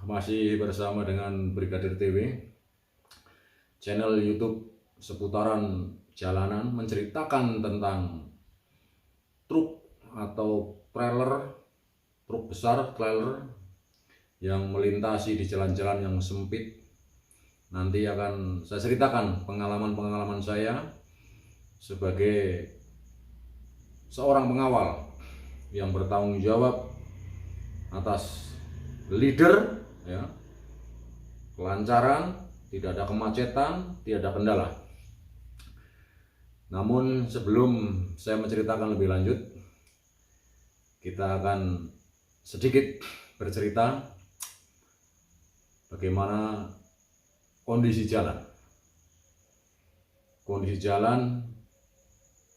masih bersama dengan Brigadir TV, channel YouTube seputaran jalanan, menceritakan tentang truk atau truk besar, trailer yang melintasi di jalan-jalan yang sempit. Nanti akan saya ceritakan pengalaman-pengalaman saya sebagai seorang pengawal yang bertanggung jawab atas leader, ya, kelancaran, tidak ada kemacetan, tidak ada kendala. Namun sebelum saya menceritakan lebih lanjut, kita akan sedikit bercerita bagaimana kondisi jalan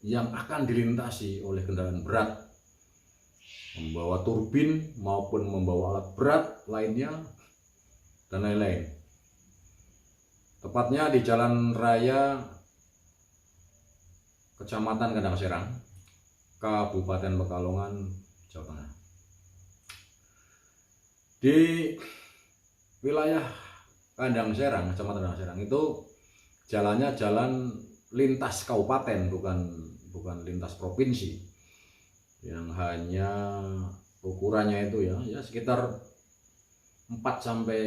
yang akan dilintasi oleh kendaraan berat, membawa turbin maupun membawa alat berat lainnya dan lain-lain. Tepatnya di Jalan Raya Kecamatan Kandang Serang, Kabupaten Pekalongan, Jawa Tengah. Di wilayah Kandang Serang, Kecamatan Kandang Serang itu jalannya jalan lintas kabupaten, bukan lintas provinsi, yang hanya ukurannya itu ya sekitar 4 sampai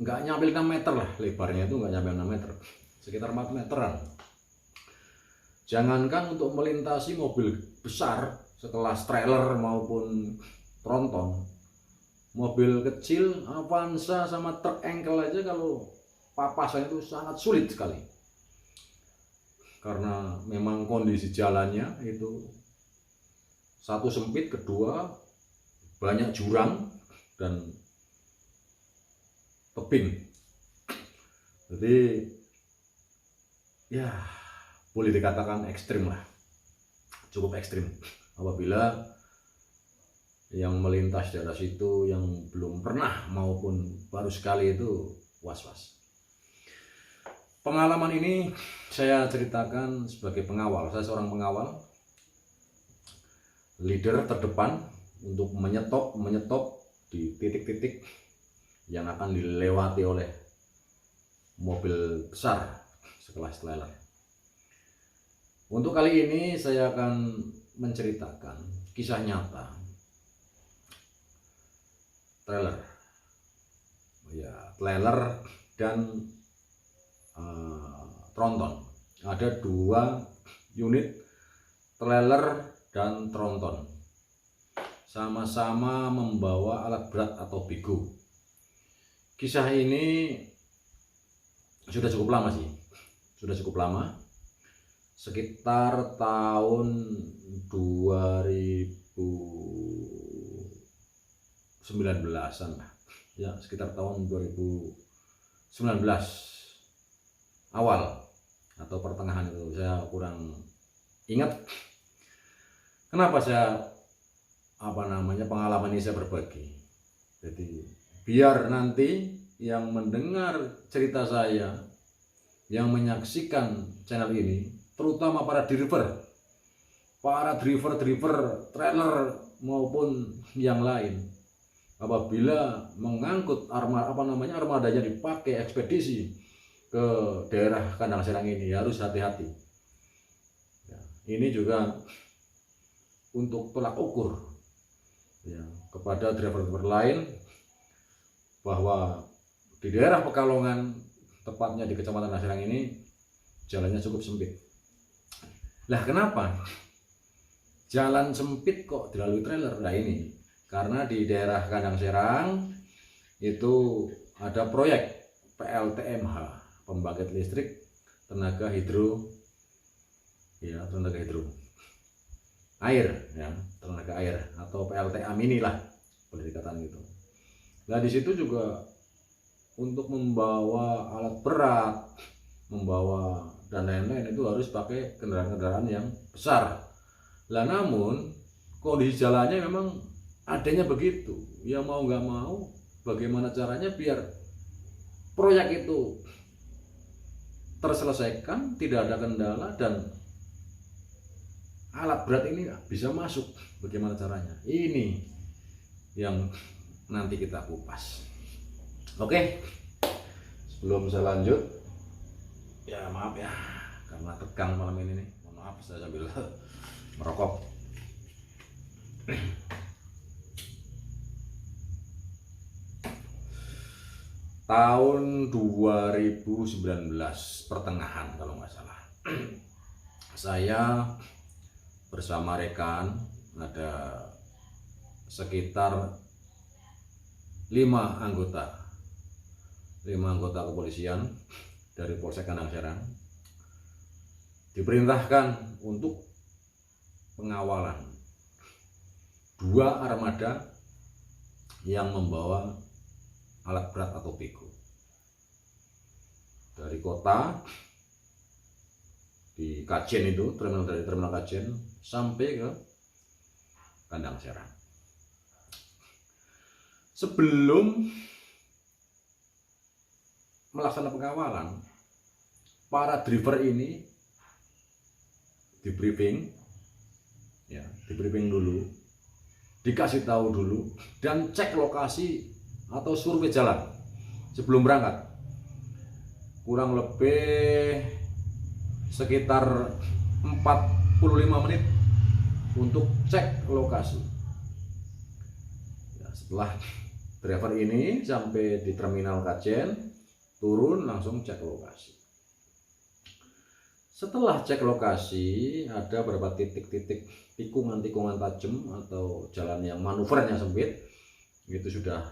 nggak nyampe 6 meter lah, lebarnya itu nggak nyampe 6 meter, sekitar 4 meteran. Jangankan untuk melintasi mobil besar sekelas trailer maupun tronton, mobil kecil Avanza sama truk engkel aja kalau papasan itu sangat sulit sekali, karena memang kondisi jalannya itu satu sempit, kedua banyak jurang dan tebing. Jadi ya boleh dikatakan ekstrim lah, cukup ekstrim apabila yang melintas di atas itu yang belum pernah maupun baru sekali itu was-was. Pengalaman ini saya ceritakan sebagai pengawal. Saya seorang pengawal, leader terdepan untuk menyetop di titik-titik yang akan dilewati oleh mobil besar sekelas trailer. Untuk kali ini saya akan menceritakan kisah nyata trailer dan tronton. Ada 2 unit trailer dan tronton, sama-sama membawa alat berat atau bego. Kisah ini sudah cukup lama, sekitar tahun 2019-an lah, ya sekitar tahun 2019 awal atau pertengahan itu, saya kurang ingat. Kenapa saya pengalaman ini saya berbagi? Jadi biar nanti yang mendengar cerita saya, yang menyaksikan channel ini, terutama para driver trailer maupun yang lain, apabila mengangkut armadanya dipakai ekspedisi ke daerah Kandang Serang ini, harus hati-hati. Ya, ini juga untuk tolak ukur ya kepada driver lain, bahwa di daerah Pekalongan, tepatnya di Kecamatan Kandang Serang ini, jalannya cukup sempit. Lah kenapa jalan sempit kok dilalui trailer? Nah ini karena di daerah Kandang Serang itu ada proyek PLTMH, pembangkit listrik tenaga hidro air, ya, tenaga air atau PLTA mini lah, boleh dikatakan gitu. Nah di situ juga untuk membawa alat berat, membawa dan lain-lain itu harus pakai kendaraan-kendaraan yang besar. Lah namun kondisi jalannya memang adanya begitu, ya mau nggak mau bagaimana caranya biar proyek itu terselesaikan, tidak ada kendala, dan alat berat ini bisa masuk. Bagaimana caranya? Ini yang nanti kita kupas. Oke, sebelum saya lanjut, ya maaf ya karena tegang malam ini nih. Mohon maaf, saya sambil merokok. Tahun 2019 pertengahan kalau nggak salah, saya bersama rekan ada sekitar 5 anggota kepolisian dari Polsek Kandang Serang diperintahkan untuk pengawalan 2 armada yang membawa alat berat atau bego dari kota di Kajen, itu dari terminal Kajen sampai ke Kandang Serang. Sebelum melaksanakan pengawalan, para driver ini di briefing dulu, dikasih tahu dulu, dan cek lokasi atau survei jalan sebelum berangkat. Kurang lebih sekitar 45 menit untuk cek lokasi. Setelah driver ini sampai di terminal Kajen, turun langsung cek lokasi. Setelah cek lokasi, ada beberapa titik-titik tikungan-tikungan tajam atau jalan yang manuvernya sempit, itu sudah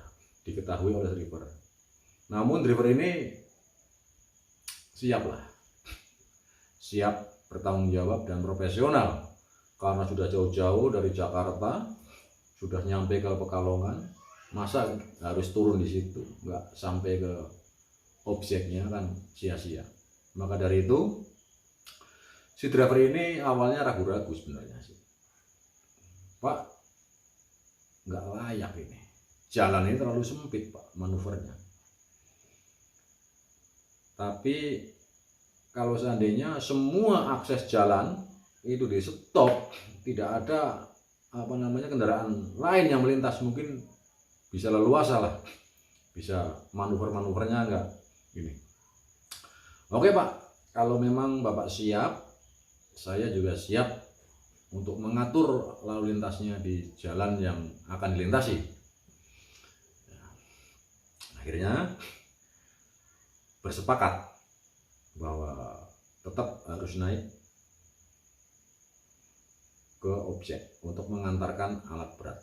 diketahui oleh driver. Namun driver ini siap bertanggung jawab dan profesional, karena sudah jauh-jauh dari Jakarta, sudah nyampe ke Pekalongan, masa harus turun di situ, nggak sampai ke objeknya, kan sia-sia. Maka dari itu si driver ini awalnya ragu-ragu sebenarnya sih, Pak, nggak layak ini, jalan ini terlalu sempit Pak manuvernya. Tapi kalau seandainya semua akses jalan itu di stop, tidak ada kendaraan lain yang melintas, mungkin bisa leluasa lah, bisa manuvernya enggak ini. Oke Pak, kalau memang Bapak siap, saya juga siap untuk mengatur lalu lintasnya di jalan yang akan dilintasi. Akhirnya bersepakat bahwa tetap harus naik ke objek untuk mengantarkan alat berat.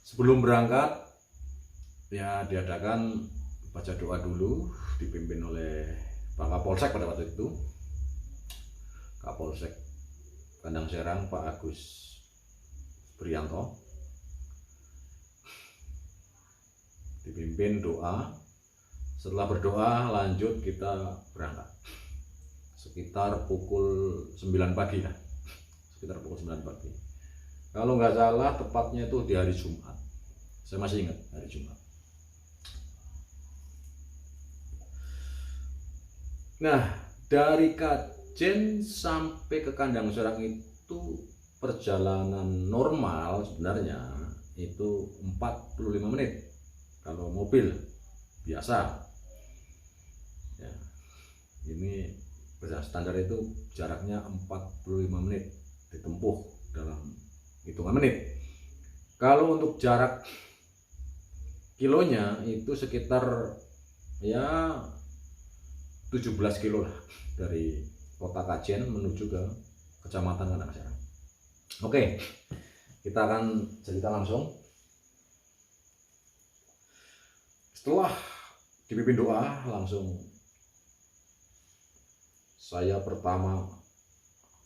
Sebelum berangkat ya diadakan baca doa dulu, dipimpin oleh Pak Kapolsek pada waktu itu, Kapolsek Kandang Serang Pak Agus Prianto, dipimpin doa. Setelah berdoa lanjut kita berangkat sekitar pukul 9 pagi lah, sekitar pukul 9 pagi kalau nggak salah, tepatnya itu di hari Jumat. Saya masih ingat hari Jumat. Nah, dari Kajen sampai ke Kandang Serang itu perjalanan normal sebenarnya itu 45 menit kalau mobil biasa ya. Ini standar itu jaraknya 45 menit ditempuh dalam hitungan menit. Kalau untuk jarak kilonya itu sekitar ya 17 kilo lah, dari kota Kajen menuju ke kecamatan Kandang Serang. Oke, kita akan cerita langsung. Setelah dipimpin doa, langsung saya pertama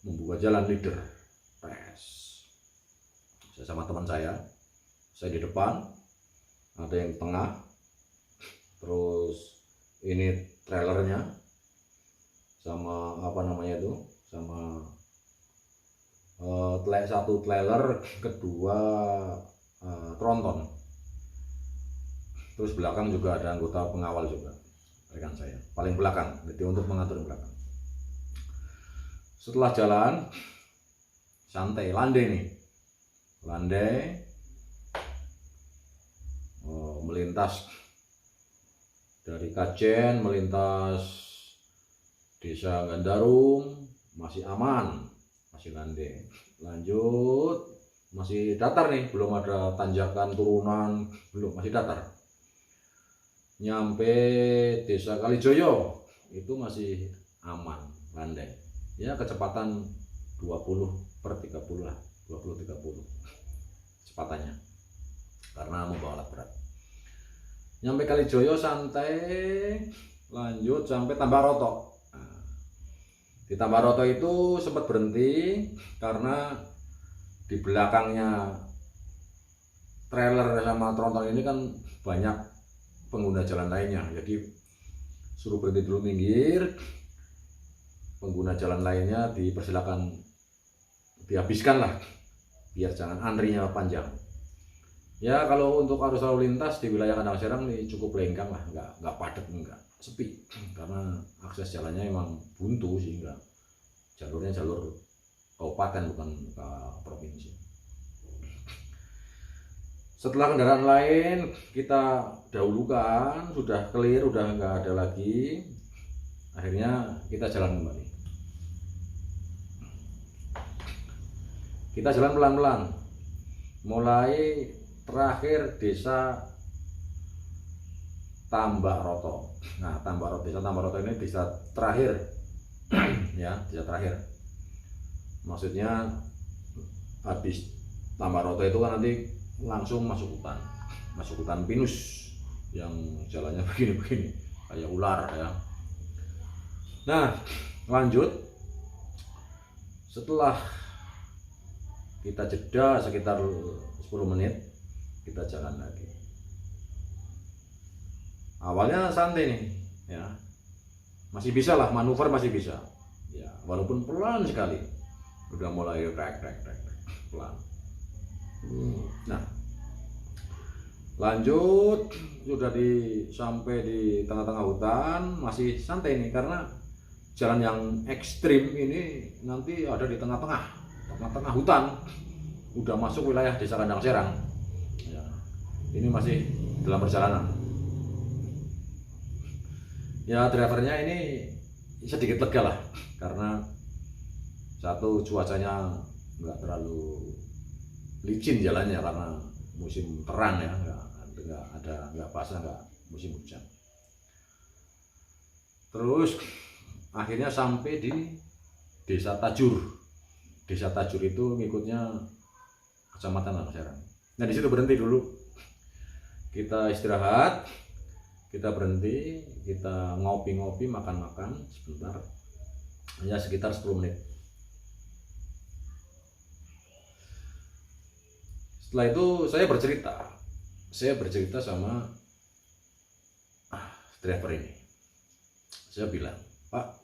membuka jalan leader. Saya sama teman saya di depan, ada yang di tengah, terus ini trailernya sama sama satu trailer, kedua tronton, terus belakang juga ada anggota pengawal juga, rekan saya paling belakang, jadi untuk mengatur belakang. Setelah jalan santai, landai nih, landai melintas dari Kajen melintas Desa Gandarung, masih aman, masih landai. Lanjut, masih datar nih, belum ada tanjakan turunan, belum, masih datar. Nyampe Desa Kalijoyo itu masih aman, landai. Ya kecepatan 20/30 lah, 20-30 kecepatannya, karena membawa alat berat. Nyampe Kalijoyo santai, lanjut sampai Tambaroto. Nah, di Tambaroto itu sempat berhenti karena di belakangnya trailer sama tronton ini kan banyak pengguna jalan lainnya, jadi suruh berhenti dulu, minggir. Pengguna jalan lainnya dipersilakan dihabiskan lah, biar jangan antrinya panjang. Ya kalau untuk arus lalu lintas di wilayah Kandang Serang ini cukup lenggang lah, nggak padat, nggak sepi, karena akses jalannya emang buntu sehingga jalurnya jalur kabupaten bukan ke provinsi. Setelah kendaraan lain kita dahulukan, sudah clear, udah nggak ada lagi, akhirnya kita jalan kembali. Kita jalan pelan-pelan, mulai terakhir Desa Tambaroto. Nah, Desa Tambaroto ini desa terakhir ya, desa terakhir. Maksudnya habis Tambaroto itu kan nanti langsung masuk hutan pinus yang jalannya begini-begini kayak ular ya. Nah, lanjut, setelah kita jeda sekitar 10 menit, kita jalan lagi. Awalnya santai nih ya, masih bisa lah, manuver masih bisa ya, walaupun pelan sekali, udah mulai trek pelan. Nah, lanjut, sudah sampai di tengah-tengah hutan, masih santai nih karena jalan yang ekstrim ini nanti ada di tengah-tengah hutan, udah masuk wilayah Desa Kandang Serang ya. Ini masih dalam perjalanan ya. Drivernya ini sedikit lega lah, karena satu, cuacanya nggak terlalu licin jalannya karena musim terang ya, nggak basah, nggak musim hujan. Terus akhirnya sampai di Desa Tajur. Desa Tajur itu ngikutnya Kecamatan Kandang Serang. Nah, di situ berhenti dulu, kita istirahat, kita berhenti, kita ngopi-ngopi, makan-makan sebentar, ya sekitar 10 menit. Setelah itu saya bercerita sama driver ini. Saya bilang, Pak,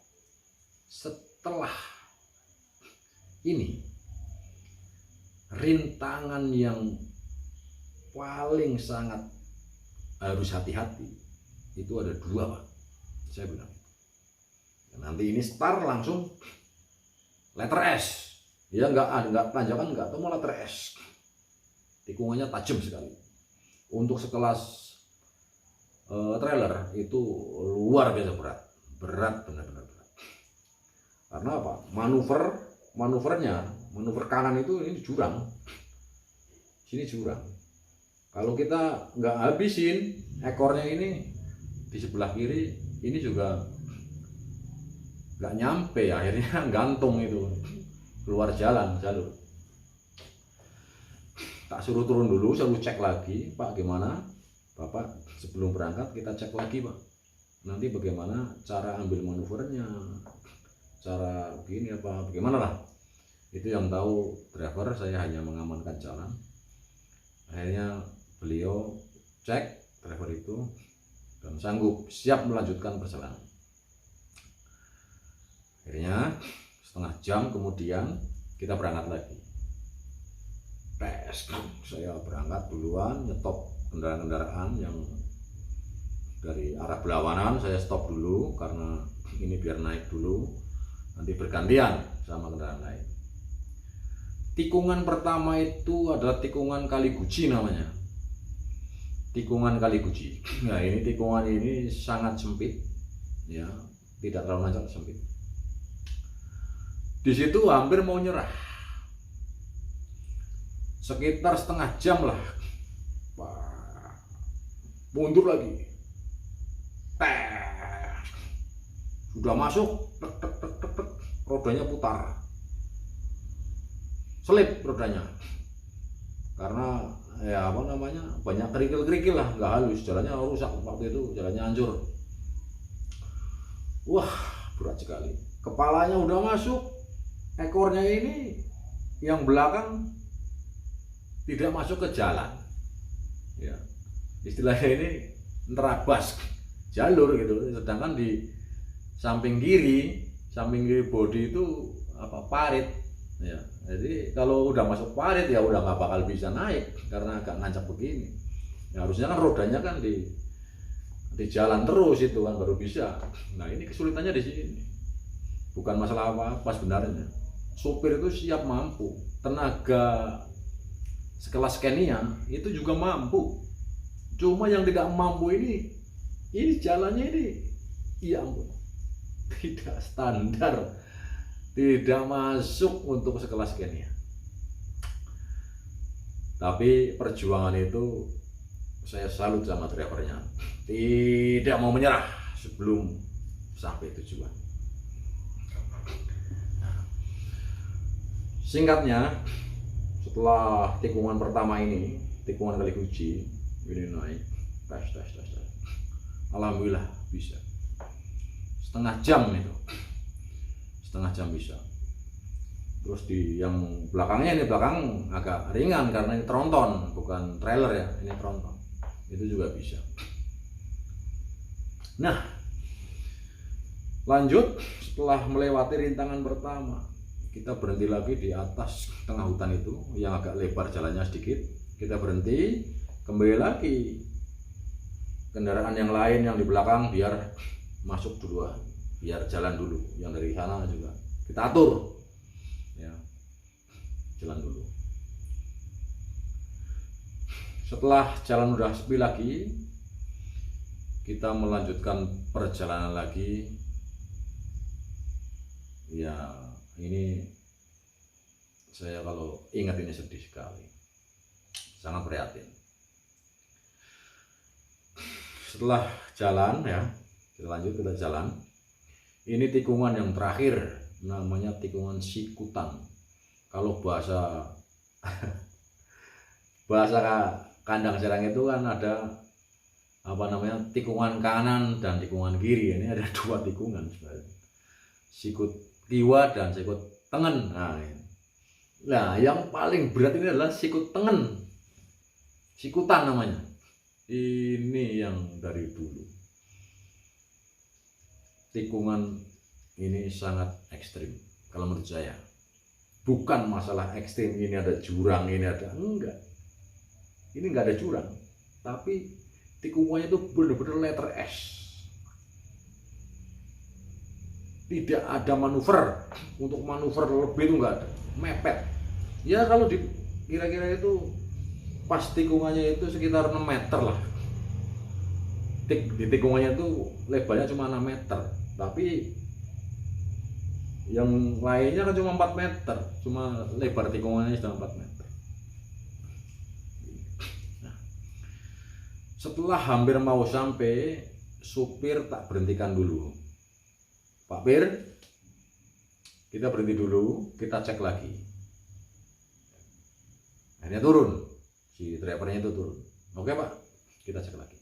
setelah ini rintangan yang paling sangat harus hati-hati itu ada 2, Pak. Saya bilang, nanti ini start langsung letter S ya, nggak tanjakan, nggak temu letter S, tikungannya tajam sekali. Untuk sekelas trailer itu luar biasa berat, benar-benar berat. Karena apa? Manuver kanan itu ini jurang, sini jurang. Kalau kita nggak habisin ekornya ini di sebelah kiri, ini juga nggak nyampe, akhirnya gantung itu keluar jalur. Tak suruh turun dulu, suruh cek lagi, Pak gimana Bapak, sebelum berangkat kita cek lagi Pak, nanti bagaimana cara ambil manuvernya, cara begini apa bagaimana lah, itu yang tahu driver, saya hanya mengamankan jalan. Akhirnya beliau cek driver itu dan sanggup, siap melanjutkan perjalanan. Akhirnya setengah jam kemudian kita berangkat lagi. Saya berangkat duluan, nyetop kendaraan-kendaraan yang dari arah berlawanan, saya stop dulu karena ini biar naik dulu, nanti bergantian sama kendaraan lain. Tikungan pertama itu adalah tikungan Kali Guci namanya. Tikungan Kali Guci. Nah, ini tikungan ini sangat sempit, ya, tidak terlalu nanjak, sempit. Di situ hampir mau nyerah. Sekitar setengah jam lah. Wah, mundur lagi. Sudah masuk, tek, tek, tek, tek, tek. Rodanya putar. Selip rodanya. Karena ya apa namanya, banyak kerikil-kerikil lah, nggak halus, jalannya rusak waktu itu, jalannya hancur. Wah, berat sekali. Kepalanya udah masuk, ekornya ini yang belakang tidak masuk ke jalan, ya, istilahnya ini nerabas jalur gitu. Sedangkan di samping kiri bodi itu apa, parit, ya. Jadi kalau udah masuk parit ya udah nggak bakal bisa naik karena agak nancap begini. Ya, harusnya kan rodanya kan di jalan terus itu kan baru bisa. Nah, ini kesulitannya di sini. Bukan masalah apa sebenarnya. Sopir itu siap mampu, tenaga sekelas Kenia itu juga mampu. Cuma yang tidak mampu ini jalannya ini, ya ampun, tidak standar, tidak masuk untuk sekelas Kenia. Tapi perjuangan itu saya salut sama drivernya, tidak mau menyerah sebelum sampai tujuan. Singkatnya, setelah tikungan pertama ini, tikungan Kali Guci ini naik, tes. Alhamdulillah bisa. Setengah jam bisa. Terus di yang belakangnya, ini belakang agak ringan karena ini tronton, bukan trailer ya, ini tronton. Itu juga bisa. Nah, lanjut setelah melewati rintangan pertama, kita berhenti lagi di atas tengah hutan itu yang agak lebar jalannya sedikit. Kita berhenti, kembali lagi. Kendaraan yang lain yang di belakang biar masuk duluan, biar jalan dulu. Yang dari sana juga kita atur, ya, jalan dulu. Setelah jalan udah sepi lagi, kita melanjutkan perjalanan lagi. Ya, ini saya kalau ingat ini sedih sekali, sangat prihatin. Setelah jalan, ya, kita jalan. Ini tikungan yang terakhir, namanya tikungan Sikutan. Kalau bahasa kandang Serang itu kan ada apa namanya, tikungan kanan dan tikungan kiri. Ini ada dua tikungan sebenarnya, Sikut Kiwa dan Sikut Tengen. Nah, yang paling berat ini adalah Sikut Tengen, Sikutan namanya. Ini yang dari dulu. Tikungan ini sangat ekstrim kalau menurut saya. Bukan masalah ekstrim, ini ada jurang, ini ada, enggak. Ini enggak ada jurang, tapi tikungannya itu benar-benar letter S. Tidak ada manuver, untuk manuver lebih itu enggak ada, mepet. Ya kalau di kira-kira itu pas tikungannya itu sekitar 6 meter lah. Di tikungannya itu lebarnya cuma 6 meter, tapi yang lainnya kan cuma 4 meter, cuma lebar tikungannya sudah 4 meter. Nah, setelah hampir mau sampai, supir tak berhentikan dulu. Pak Pir, kita berhenti dulu, kita cek lagi. Akhirnya turun, si drivernya itu turun. Oke Pak, kita cek lagi.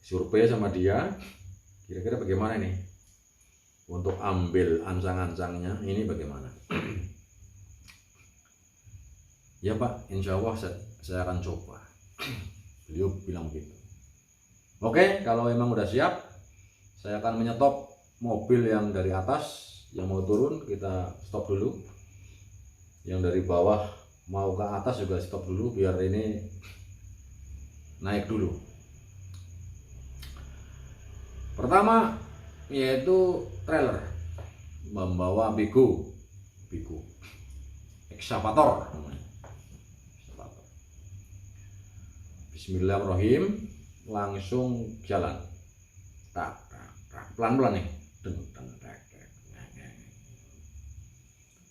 Survei sama dia, kira-kira bagaimana nih untuk ambil ancang-ancangnya, ini bagaimana? Ya Pak, insya Allah saya akan coba. Beliau bilang begitu. Oke, kalau memang udah siap, saya akan menyetop mobil yang dari atas, yang mau turun kita stop dulu. Yang dari bawah mau ke atas juga stop dulu, biar ini naik dulu. Pertama yaitu trailer membawa Bigo Ekskavator namanya. Bismillahirrahmanirrahim, langsung jalan. Tak, pelan-pelan nih.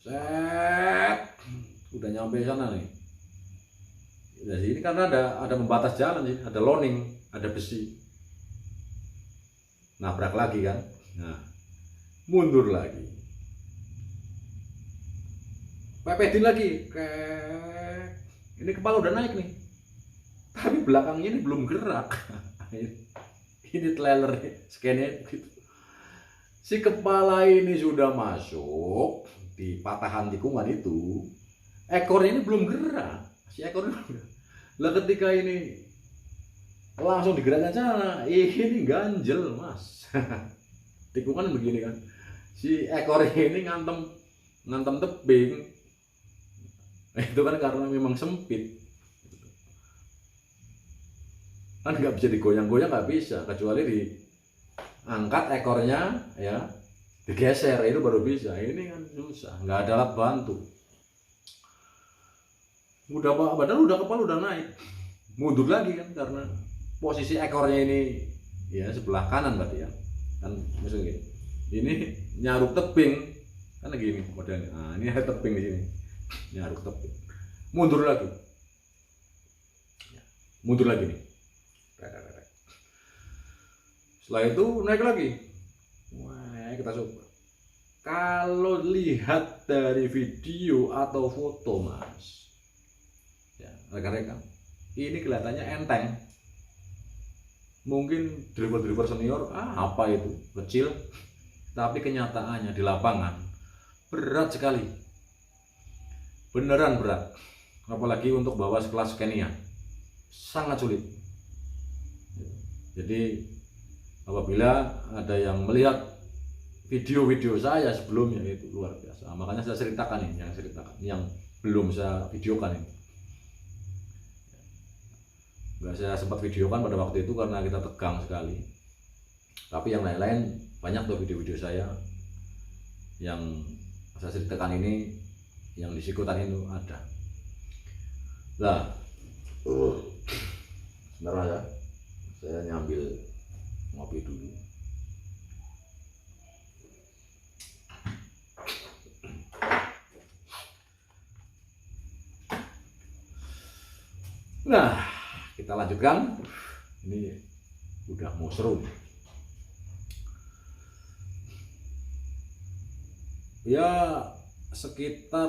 Set, udah nyampe sana nih. Dari sini karena ada pembatas jalan sih, ada loning, ada besi. Nabrak lagi kan. Nah, mundur lagi. Pepetin lagi. Ini kepala udah naik nih. Tapi belakangnya ini belum gerak. Ini trailer scannya gitu. Si kepala ini sudah masuk di patahan tikungan itu, ekornya ini belum gerak. Si ekornya lah, ketika ini langsung digerakkan sana, ini ganjel mas. Tikungan begini kan, si ekornya ini ngantem tebing. Itu kan karena memang sempit. Kan nggak bisa digoyang-goyang, nggak bisa, kecuali diangkat ekornya ya, digeser, itu baru bisa. Ini kan susah, nggak ada alat bantu. Padahal kepala udah naik, mundur lagi kan karena posisi ekornya ini ya sebelah kanan berarti ya kan, misalnya gini, ini nyaruk tebing kan gini modelnya. Nah, ini ada tebing di sini, nyaruk tebing, mundur lagi nih. Setelah itu naik lagi. Wah, kita coba. Kalau lihat dari video atau foto mas, ya rekan-rekan, ini kelihatannya enteng. Mungkin driver senior apa itu kecil, tapi kenyataannya di lapangan berat sekali, beneran berat. Apalagi untuk bawa sekelas Scania, sangat sulit. Jadi apabila ada yang melihat video-video saya sebelumnya, itu luar biasa. Makanya saya ceritakan ini, yang belum saya videokan ini. Saya sempat videokan pada waktu itu karena kita tegang sekali. Tapi yang lain-lain banyak tuh video-video saya yang saya ceritakan ini, yang di Sikutan itu ada. Nah, sebentar ya, saya nyambil ngopi dulu. Nah, kita lanjutkan. Ini udah mau seru nih. Ya sekitar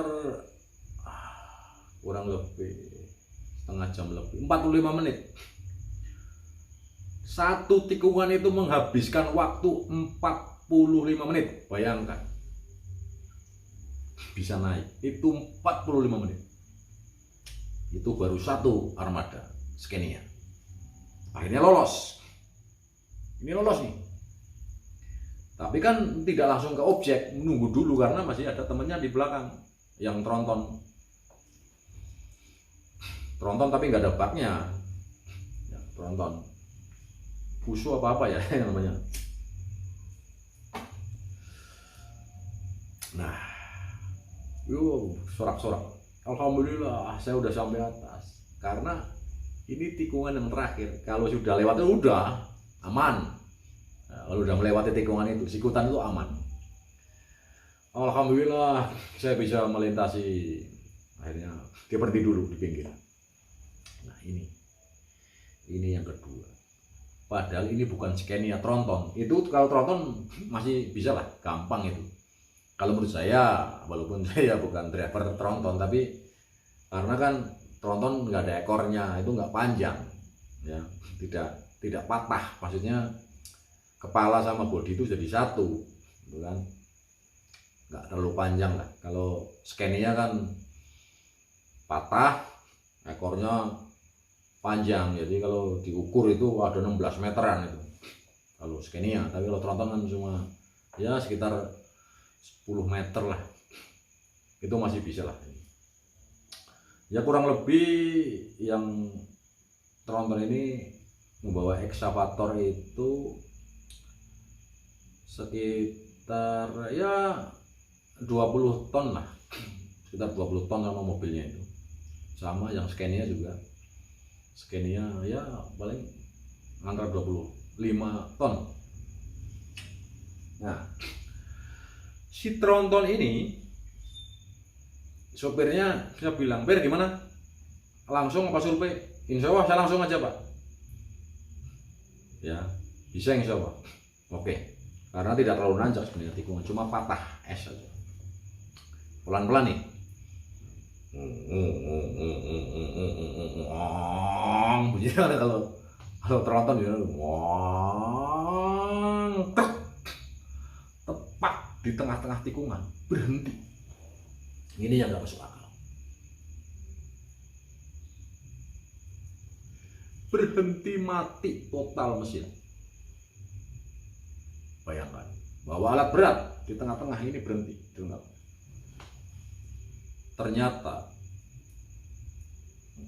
kurang lebih setengah jam lebih, 45 menit. Satu tikungan itu menghabiskan waktu 45 menit. Bayangkan, bisa naik itu 45 menit. Itu baru satu armada Scania. Akhirnya lolos. Ini lolos nih. Tapi kan tidak langsung ke objek, menunggu dulu karena masih ada temennya di belakang yang tronton tapi nggak ada baknya ya, tronton busu apa ya namanya. Nah, sorak-sorak, alhamdulillah saya udah sampai atas. Karena ini tikungan yang terakhir, kalau sudah lewat itu udah aman. Nah, kalau udah melewati tikungan itu, Sikutan itu aman. Alhamdulillah saya bisa melintasi. Akhirnya dia berhenti dulu di pinggir. Nah, ini yang kedua. Padahal ini bukan Scania tronton. Itu kalau tronton masih bisa lah, gampang itu. Kalau menurut saya, walaupun saya bukan driver tronton, tapi karena kan tronton nggak ada ekornya, itu nggak panjang, ya, tidak patah. Maksudnya kepala sama bodi itu jadi satu, gitu kan? Nggak terlalu panjang lah. Kalau Scania kan patah, ekornya panjang, jadi kalau diukur itu ada 16 meteran itu kalau Scania. Tapi kalau tronton kan cuma ya sekitar 10 meter lah, itu masih bisa lah. Ya kurang lebih yang tronton ini membawa ekskavator itu sekitar ya 20 ton lah, sekitar 20 ton sama mobilnya itu. Sama yang Scania juga, Scania ya paling antara 25 ton. Nah, si tronton ini sopirnya saya bilang, "Ber, gimana? Langsung apa survei?" "Insya Allah saya langsung aja, Pak." Ya, bisa insya Allah. Oke, karena tidak terlalu nanjak sebenarnya tikungan, cuma patah es saja. Pelan-pelan nih. Bunyi kalau tronton ya. Tepat di tengah-tengah tikungan berhenti. Ini yang gak masuk akal. Berhenti mati total mesin. Bayangkan, bawa alat berat di tengah-tengah ini berhenti. Ternyata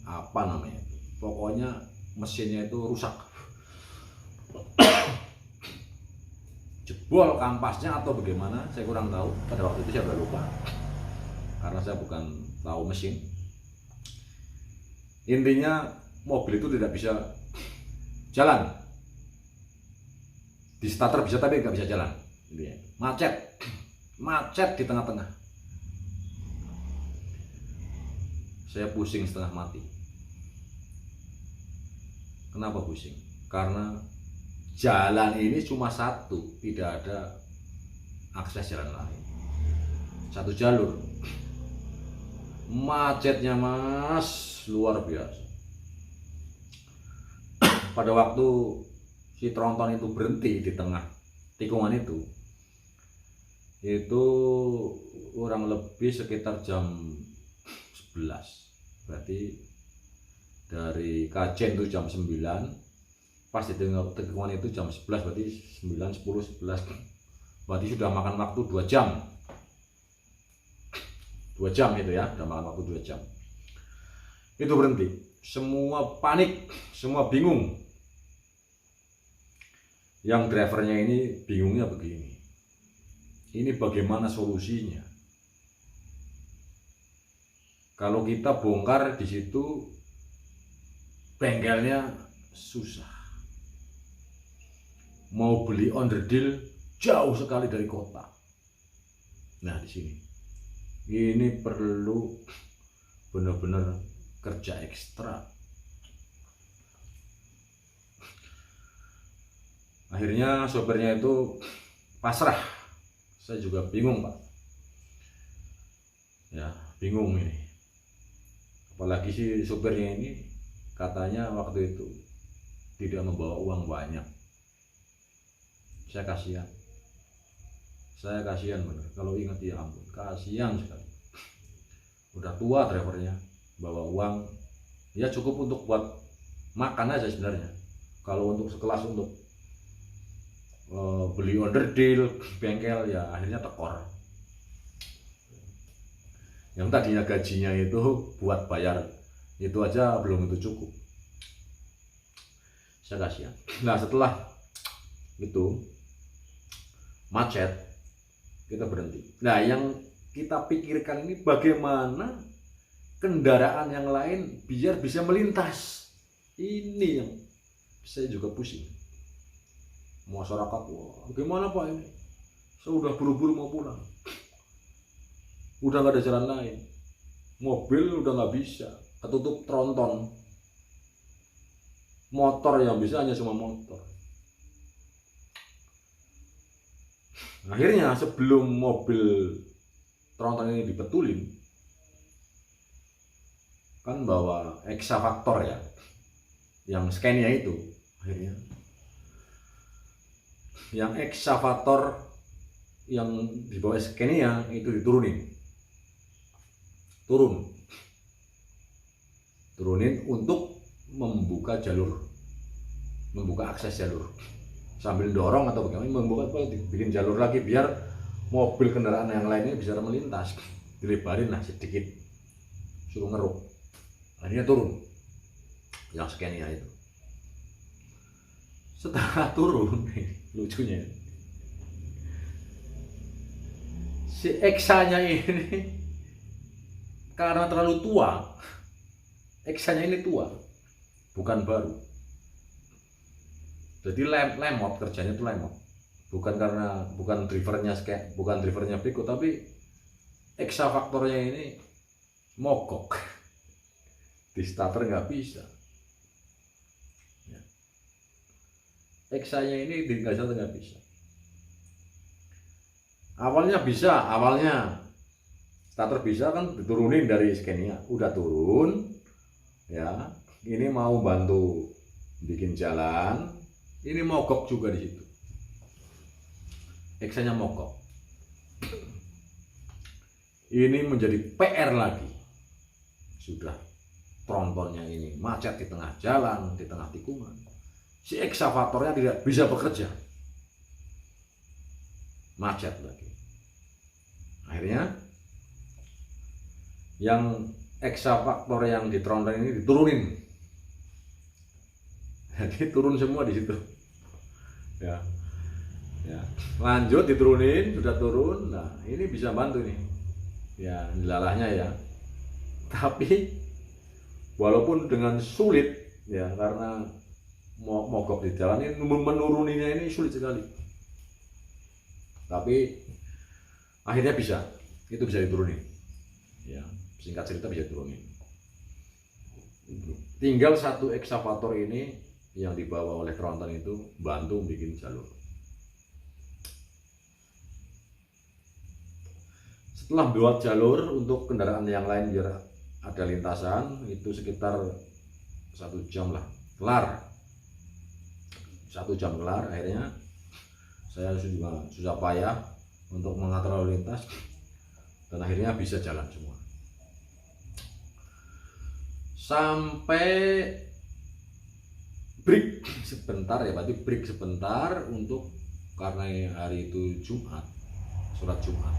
apa namanya? Pokoknya mesinnya itu rusak. Jebol kampasnya atau bagaimana, saya kurang tahu. Pada waktu itu saya udah lupa. Karena saya bukan tahu mesin. Intinya mobil itu tidak bisa jalan. Di starter bisa tapi nggak bisa jalan. Macet di tengah-tengah. Saya pusing setengah mati. Kenapa pusing? Karena jalan ini cuma satu, tidak ada akses jalan lain. Satu jalur. Macetnya Mas luar biasa. Pada waktu si tronton itu berhenti di tengah tikungan itu kurang lebih sekitar jam 11. Berarti dari Kajen itu jam 9, pas di tikungan itu jam 11, berarti 9, 10, 11. Berarti sudah makan waktu 2 jam. 2 jam itu ya, sudah makan waktu 2 jam. Itu berhenti. Semua panik, semua bingung. Yang drivernya ini bingungnya begini. Ini bagaimana solusinya? Kalau kita bongkar di situ bengkelnya susah. Mau beli onderdil jauh sekali dari kota. Nah, di sini. Ini perlu benar-benar kerja ekstra. Akhirnya sopirnya itu pasrah. Saya juga bingung, Pak. Ya, bingung ini. Apalagi si sopirnya ini katanya waktu itu tidak membawa uang banyak. Saya kasihan benar. Kalau ingat ya ampun, kasihan sekali. Udah tua drivernya, bawa uang ya cukup untuk buat makan aja sebenarnya. Kalau untuk sekelas untuk beli onderdil bengkel ya akhirnya tekor. Yang tadinya gajinya itu buat bayar itu aja belum itu cukup. Saya kasihan. Nah, setelah itu macet, kita berhenti. Nah, yang kita pikirkan ini bagaimana kendaraan yang lain biar bisa melintas. Ini yang saya juga pusing. Masyarakat, wah, gimana Pak ini? Saya udah buru-buru mau pulang. Udah gak ada jalan lain. Mobil udah gak bisa, ketutup tronton. Motor yang bisa hanya cuma motor. Akhirnya sebelum mobil tronton ini dibetulin, kan bawa eksavator ya, yang Scania itu. Akhirnya yang eksavator yang dibawa Scania itu turunin untuk membuka akses jalur, sambil dorong atau bagaimana bikin jalur lagi biar mobil kendaraan yang lainnya bisa melintas. Dilebarin lah sedikit, suruh ngeruk. Akhirnya turun yang Scania itu. Setelah turun, lucunya si Eksanya ini karena terlalu tua, eksanya ini tua, bukan baru. Jadi lemot, kerjanya itu lemot. Bukan drivernya beko, tapi eksa faktornya ini mogok. Di starter nggak bisa. Eksanya ini di gas nggak bisa. Awalnya starter bisa kan diturunin dari Scania, udah turun, ya. Ini mau bantu bikin jalan, ini mogok juga di situ. Eksanya mogok. Ini menjadi PR lagi. Sudah trontonnya ini macet di tengah jalan, di tengah tikungan. Si eksavatornya tidak bisa bekerja, macet lagi. Akhirnya yang eksavator yang di tronton ini diturunin, jadi turun semua di situ. Ya, lanjut diturunin, sudah turun. Nah ini bisa bantu nih, ya lalahnya ya. Tapi walaupun dengan sulit ya, karena mogok di jalan ini, menuruninya ini sulit sekali, tapi akhirnya bisa diturunin ya. Singkat cerita bisa diturunin. Tinggal satu eksavator ini yang dibawa oleh tronton itu bantu bikin jalur. Setelah buat jalur untuk kendaraan yang lain biar ada lintasan, itu sekitar 1 jam lah kelar. 1 jam kelar. Akhirnya saya juga susah payah untuk mengatur lalu lintas, dan akhirnya bisa jalan semua. Sampai break sebentar ya, berarti break sebentar untuk, karena hari itu Jumat, sholat Jumat,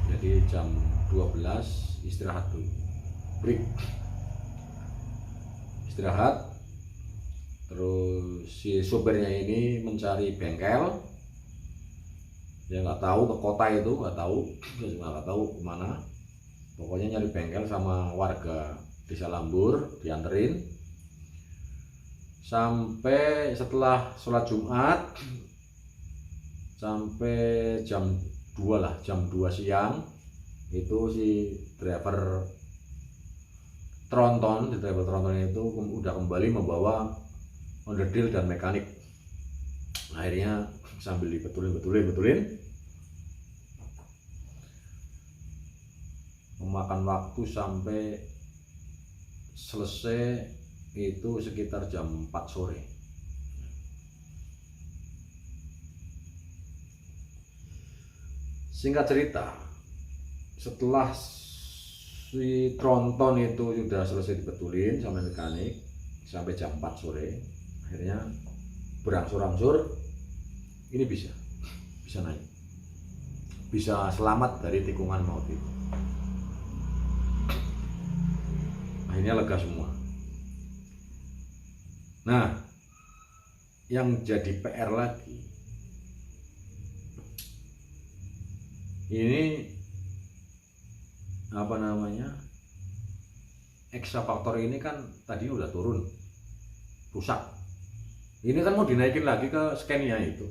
jadi jam 12 istirahat dulu, break, istirahat. Terus si sopirnya ini mencari bengkel, dia nggak tahu ke kota itu, nggak tahu kemana, pokoknya nyari bengkel sama warga desa Lambur, dianterin sampai setelah sholat Jumat, sampai jam 2 lah, jam 2 siang itu si driver tronton itu udah kembali membawa onderdil dan mekanik. Akhirnya sambil dibetulin, memakan waktu sampai selesai itu sekitar jam 4 sore. Singkat cerita, setelah si tronton itu sudah selesai dibetulin sama mekanik sampai jam 4 sore, akhirnya berangsur-angsur ini bisa naik, bisa selamat dari tikungan maut itu. Akhirnya lega semua. Nah, yang jadi PR lagi, ini apa namanya, eksavator ini kan tadi udah turun, rusak. Ini kan mau dinaikin lagi ke Scania itu,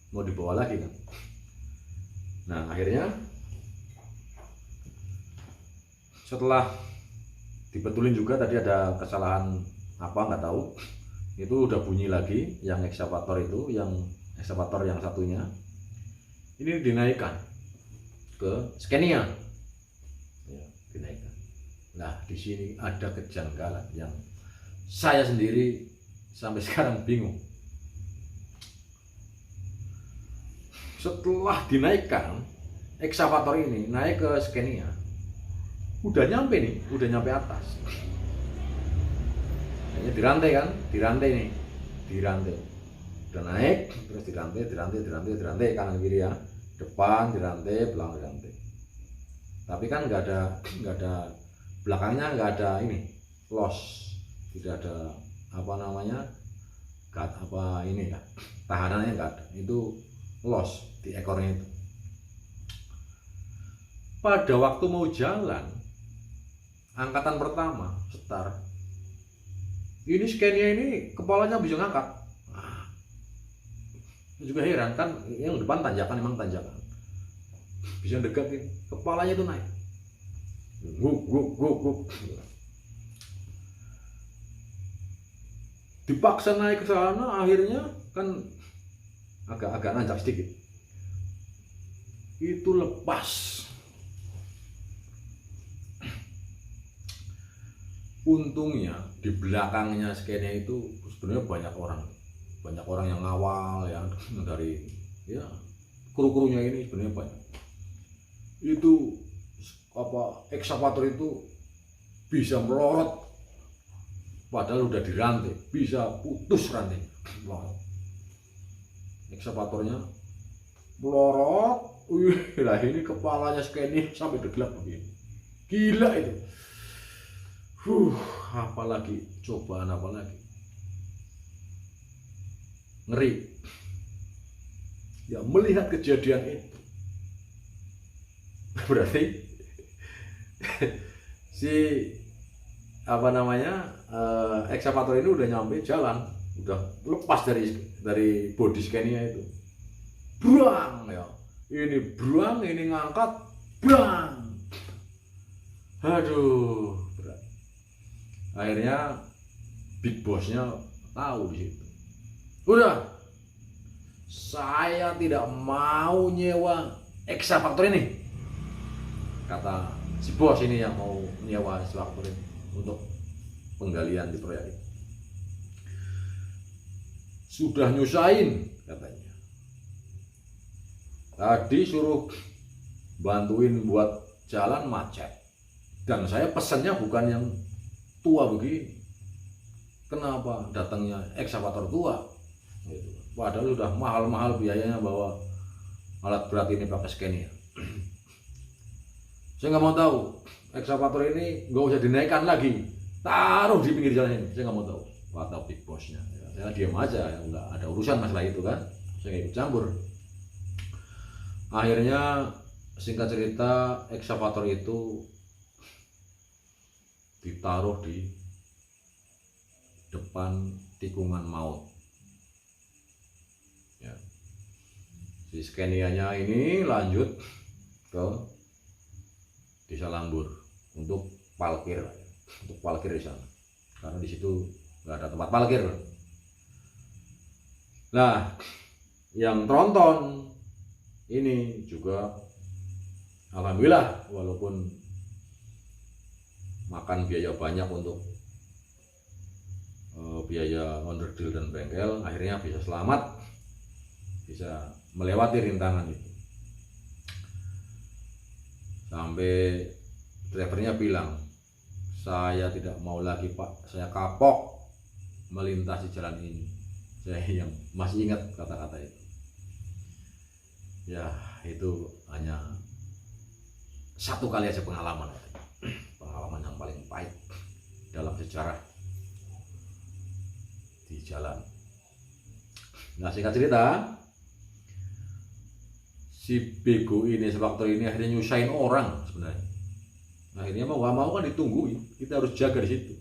mau dibawa lagi kan. Nah akhirnya setelah dibetulin juga, tadi ada kesalahan apa nggak tahu, itu udah bunyi lagi yang eksavator itu, yang eksavator yang satunya ini dinaikkan ke Scania ya, dinaikkan. Nah di sini ada kejanggalan yang saya sendiri sampai sekarang bingung. Setelah dinaikkan, eksavator ini naik ke Scania, udah nyampe atas. Hanya dirantai udah naik, terus dirantai kanan kiri ya, depan dirantai, belakang dirantai. Tapi kan nggak ada belakangnya, nggak ada ini los, tidak ada apa namanya, tahanannya nggak ada, itu los di ekornya itu. Pada waktu mau jalan, angkatan pertama setar, ini Scania ini kepalanya bisa ngangkat. Juga heran kan, yang depan tanjakan, emang tanjakan, bisa deketin kepalanya itu naik, guk. Dipaksa naik ke sana, akhirnya kan agak nanjak sedikit, itu lepas. Untungnya di belakangnya Scania itu sebenarnya banyak orang yang ngawal ya, dari ya kru-krunya ini sebenarnya banyak. Itu ekskavator itu bisa melorot, padahal udah dirantai, bisa putus rantai. Ekskavatornya melorot, lah ini kepalanya Scania sampai degelap begini, gila itu. Apalagi cobaan apalagi, ngeri ya melihat kejadian itu. Berarti si ekskavator ini udah nyampe jalan, udah lepas dari bodi Scania itu, brang ya, ini brang, ini ngangkat, brang, aduh berat. Akhirnya big bossnya tahu di situ, udah, saya tidak mau nyewa ekskavator ini, kata si bos ini yang mau nyewa ekskavator ini untuk penggalian di proyek ini. Sudah nyusahin katanya, tadi suruh bantuin buat jalan macet, dan saya pesannya bukan yang tua begini, kenapa datangnya ekskavator tua gitu. Padahal sudah mahal-mahal biayanya bawa alat berat ini pakai Scania. Saya nggak mau tahu, ekskavator ini nggak usah dinaikkan lagi, taruh di pinggir jalan ini, saya nggak mau tahu, kata big bossnya. Saya diam aja, ya, nggak ada urusan masalah itu kan, saya nggak ikut campur. Akhirnya singkat cerita, ekskavator itu ditaruh di depan tikungan maut ya. Si Scania-nya ini lanjut ke Desa Lambur untuk parkir di sana, karena di situ nggak ada tempat parkir. Nah, yang tronton ini juga alhamdulillah, walaupun makan biaya banyak untuk biaya onderdil dan bengkel, akhirnya bisa selamat, bisa melewati rintangan itu. Sampai drivernya bilang, saya tidak mau lagi Pak, saya kapok melintasi jalan ini. Saya yang masih ingat kata-kata itu. Ya, itu hanya satu kali aja pengalaman yang paling pahit dalam sejarah di jalan. Nah, singkat cerita, si bego ini, sebaktor ini akhirnya nyusahin orang sebenarnya. Akhirnya mau gak mau kan ditungguin, kita harus jaga di situ,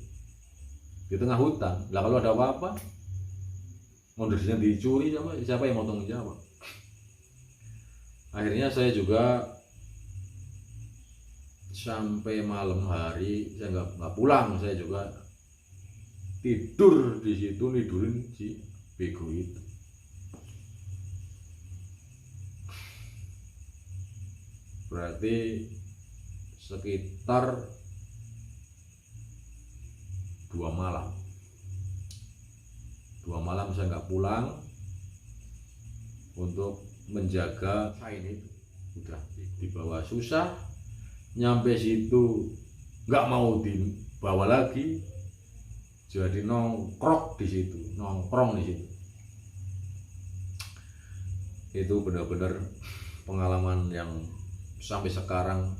di tengah hutan. Lah kalau ada apa-apa, mondasinya dicuri, siapa yang mau tanggung jawab? Akhirnya saya juga sampai malam hari saya nggak pulang, saya juga tidur di situ, nidurin si bego itu. Berarti sekitar 2 malam saya nggak pulang untuk menjaga ini. Udah dibawa susah, nyampe situ nggak mau dibawa lagi, jadi nongkrong di situ. Itu benar-benar pengalaman yang sampai sekarang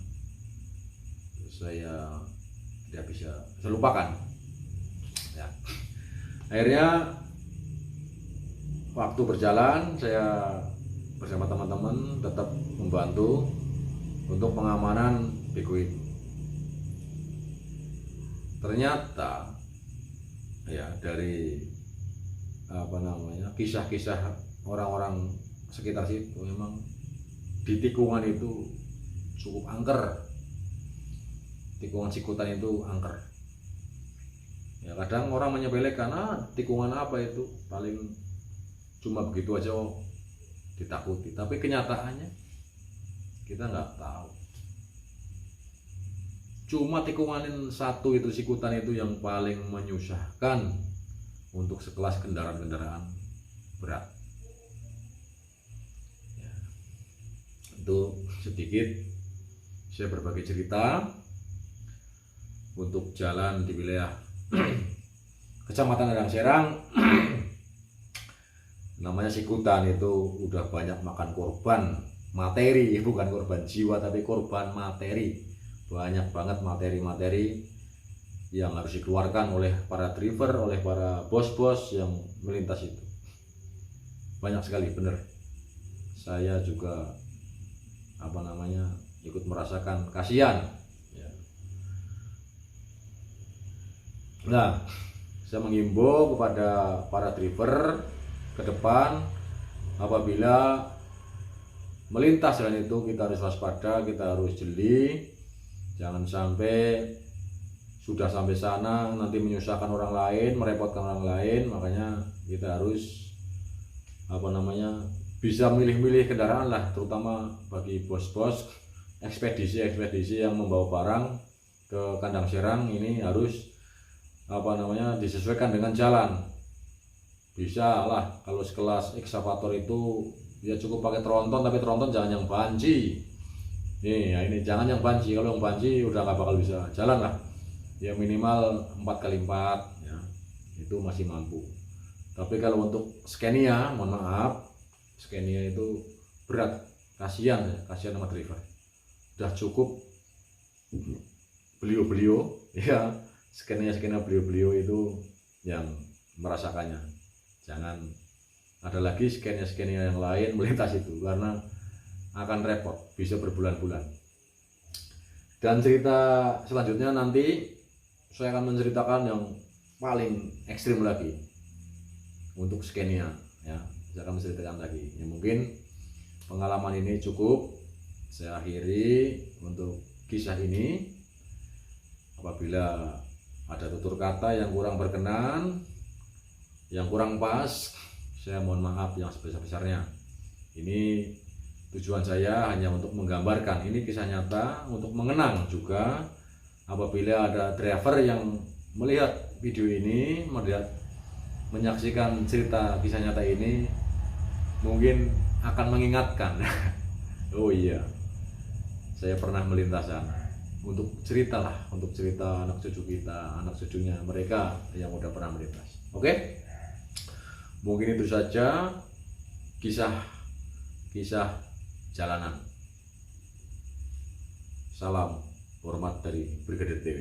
saya tidak bisa lupakan ya. Akhirnya waktu berjalan, saya bersama teman-teman tetap membantu untuk pengamanan bego itu. ternyata ya dari kisah-kisah orang-orang sekitar situ memang di tikungan itu cukup angker. Tikungan Sikutan itu angker. Ya kadang orang menyepelekan, tikungan apa itu, paling cuma begitu aja ditakuti. Tapi kenyataannya kita nggak tahu. Cuma tikungan satu itu Sikutan itu yang paling menyusahkan untuk sekelas kendaraan-kendaraan berat. Ya, itu sedikit saya berbagi cerita untuk jalan di wilayah Kecamatan Ladang Serang. Namanya Sikutan itu udah banyak makan korban materi, bukan korban jiwa tapi korban materi. Banyak banget materi-materi yang harus dikeluarkan oleh para driver, oleh para bos-bos yang melintas itu. Banyak sekali, bener. Saya juga ikut merasakan kasihan. Ya. Nah, saya mengimbau kepada para driver ke depan, apabila melintas jalan itu kita harus waspada, kita harus jeli. Jangan sampai sudah sampai sana nanti menyusahkan orang lain, merepotkan orang lain. Makanya kita harus bisa milih-milih kendaraan lah, terutama bagi bos-bos ekspedisi yang membawa barang ke Kandang Serang. Ini harus disesuaikan dengan jalan. Bisa lah kalau sekelas ekskavator itu ya cukup pakai tronton, tapi tronton jangan yang banci. Ini jangan yang banci. Kalau yang banci udah nggak bakal bisa jalan lah. Ya minimal 4x4 ya, itu masih mampu. Tapi kalau untuk Scania, mohon maaf, Scania itu berat. Kasihan sama driver. Udah cukup beliau ya, Scania beliau itu yang merasakannya. Jangan ada lagi Scania yang lain melintas itu, karena akan repot, bisa berbulan-bulan. Dan cerita selanjutnya nanti saya akan menceritakan yang paling ekstrim lagi untuk Scania ya. Saya akan menceritakan lagi. Ya, mungkin pengalaman ini cukup saya akhiri untuk kisah ini. Apabila ada tutur kata yang kurang berkenan, yang kurang pas, saya mohon maaf yang sebesar-besarnya. Ini tujuan saya hanya untuk menggambarkan, ini kisah nyata, untuk mengenang juga. Apabila ada driver yang melihat video ini, menyaksikan cerita kisah nyata ini, mungkin akan mengingatkan oh iya, saya pernah melintas sana. Untuk cerita anak cucu kita, anak cucunya mereka yang udah pernah melintas. Oke? Mungkin itu saja kisah jalanan. Salam hormat dari Brigadir TW.